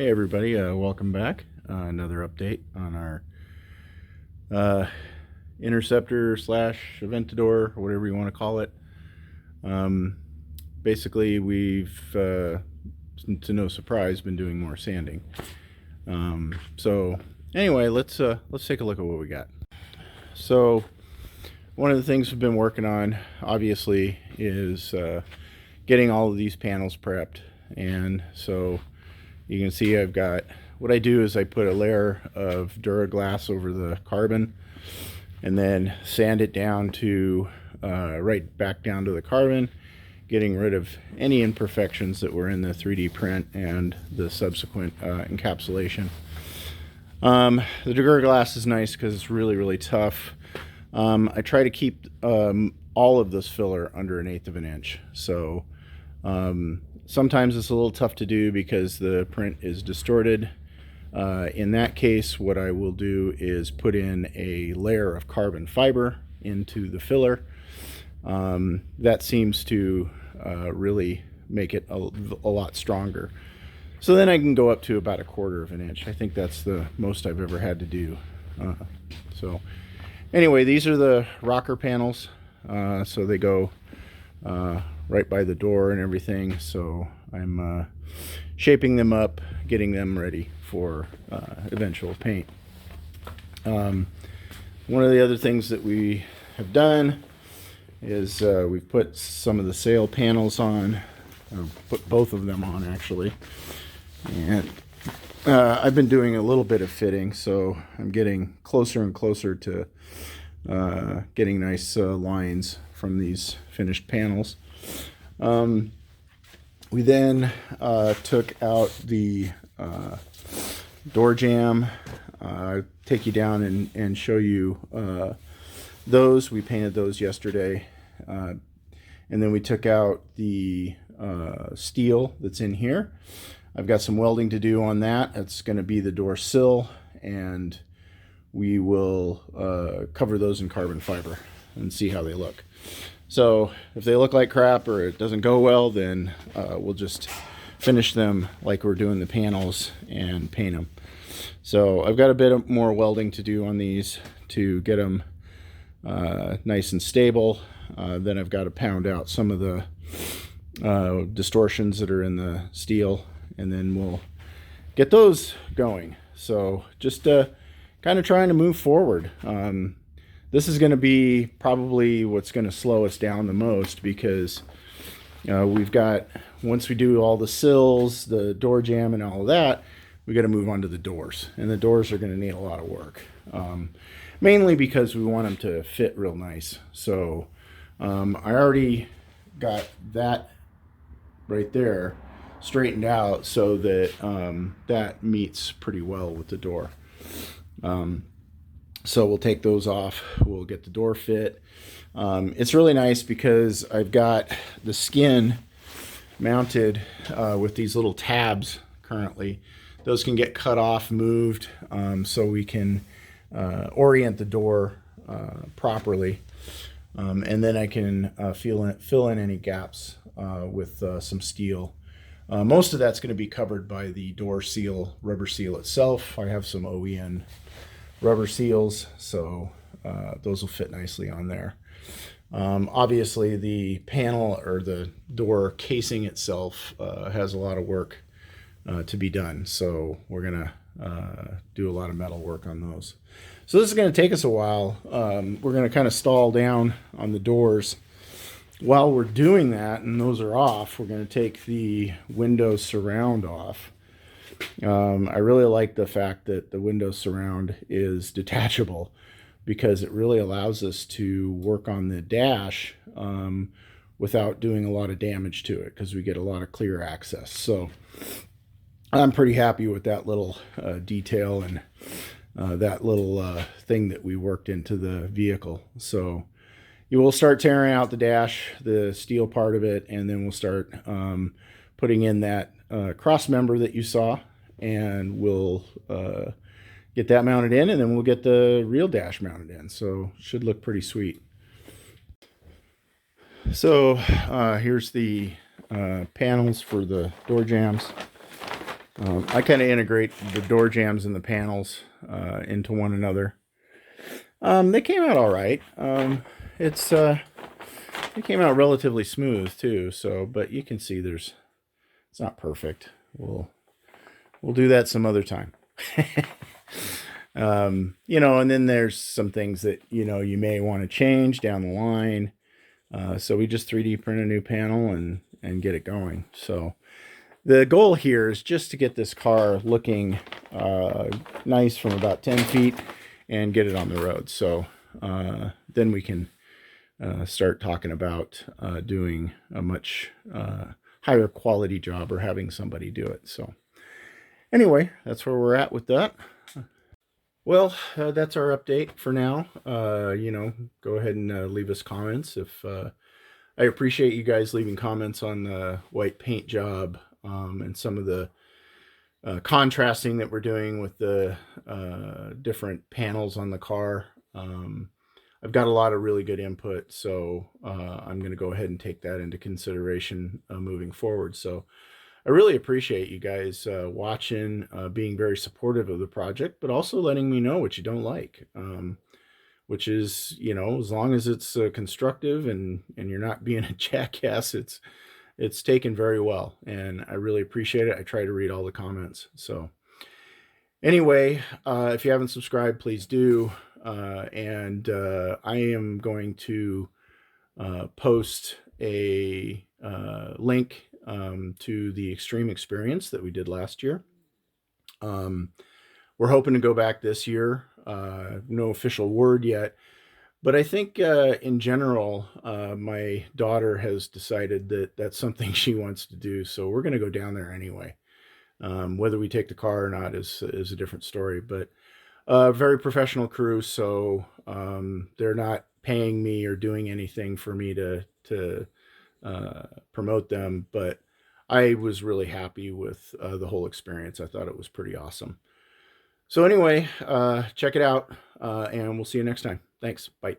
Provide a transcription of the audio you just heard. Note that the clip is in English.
Hey everybody, welcome back. Another update on our uh, Interceptor slash Aventador, or whatever you want to call it. Um, Basically, we've, to no surprise, been doing more sanding. So anyway, let's take a look at what we got. So one of the things we've been working on, obviously, is getting all of these panels prepped, and so you can see I've got, what I do is I put a layer of Duraglass over the carbon and then sand it down to right back down to the carbon, getting rid of any imperfections that were in the 3D print and the subsequent encapsulation. The Duraglass is nice because it's really tough. I try to keep all of this filler under 1/8 of an inch. So sometimes it's a little tough to do because the print is distorted. In that case, what I will do is put in a layer of carbon fiber into the filler. That seems to really make it a lot stronger. So then I can go up to about 1/4 of an inch. I think that's the most I've ever had to do. So anyway, these are the rocker panels. So they go right by the door and everything. So I'm shaping them up, getting them ready for eventual paint. One of the other things that we have done is we've put some of the sail panels on. Put both of them on actually, and I've been doing a little bit of fitting, so I'm getting closer and closer to getting nice lines from these finished panels. We then took out the door jamb. Take you down and show you those. We painted those yesterday. And then we took out the steel that's in here. I've got some welding to do on that. It's going to be the door sill, and we will cover those in carbon fiber and see how they look. So if they look like crap or it doesn't go well, then we'll just finish them like we're doing the panels and paint them. So I've got a bit more welding to do on these to get them nice and stable. Then I've got to pound out some of the distortions that are in the steel, and then we'll get those going. So just kind of trying to move forward. This is going to be probably what's going to slow us down the most, because we've got, once we do all the sills, the door jamb and all of that, we got to move on to the doors, and the doors are going to need a lot of work, mainly because we want them to fit real nice. So I already got that right there straightened out so that that meets pretty well with the door. So we'll take those off, we'll get the door fit. It's really nice because I've got the skin mounted with these little tabs currently. Those can get cut off, moved, so we can orient the door properly. And then I can fill in any gaps with some steel. Most of that's going to be covered by the door seal, rubber seal itself. I have some OEM rubber seals, so those will fit nicely on there. Obviously the panel or the door casing itself has a lot of work to be done, so we're gonna do a lot of metal work on those. So this is going to take us a while. We're going to kind of stall down on the doors. While we're doing that and those are off, we're going to take the window surround off. I really like the fact that the window surround is detachable, because it really allows us to work on the dash without doing a lot of damage to it, because we get a lot of clear access. So I'm pretty happy with that little detail and that little thing that we worked into the vehicle. So you will start tearing out the dash, the steel part of it, and then we'll start putting in that cross member that you saw, and we'll get that mounted in, and then we'll get the real dash mounted in. So it should look pretty sweet. So here's the panels for the door jambs. I kind of integrate the door jambs and the panels into one another. They came out all right. It came out relatively smooth too. So, but you can see it's not perfect. We'll do that some other time. And then there's some things that you may want to change down the line. So we just 3D print a new panel and get it going. So the goal here is just to get this car looking nice from about 10 feet and get it on the road. So then we can start talking about doing a much higher quality job or having somebody do it. So anyway, that's where we're at with that. Well, that's our update for now. Go ahead and leave us comments. If I appreciate you guys leaving comments on the white paint job and some of the contrasting that we're doing with the different panels on the car. I've got a lot of really good input, so I'm going to go ahead and take that into consideration moving forward. So I really appreciate you guys watching, being very supportive of the project, but also letting me know what you don't like, which is, as long as it's constructive and you're not being a jackass, it's taken very well, and I really appreciate it. I try to read all the comments. So anyway, if you haven't subscribed, please do. And I am going to post a link to the Extreme Experience that we did last year. We're hoping to go back this year. No official word yet, but I think in general, my daughter has decided that that's something she wants to do. So we're going to go down there anyway. Whether we take the car or not is a different story, but very professional crew. So they're not paying me or doing anything for me to promote them, but I was really happy with the whole experience. I thought it was pretty awesome. So anyway, check it out, and we'll see you next time. Thanks. Bye.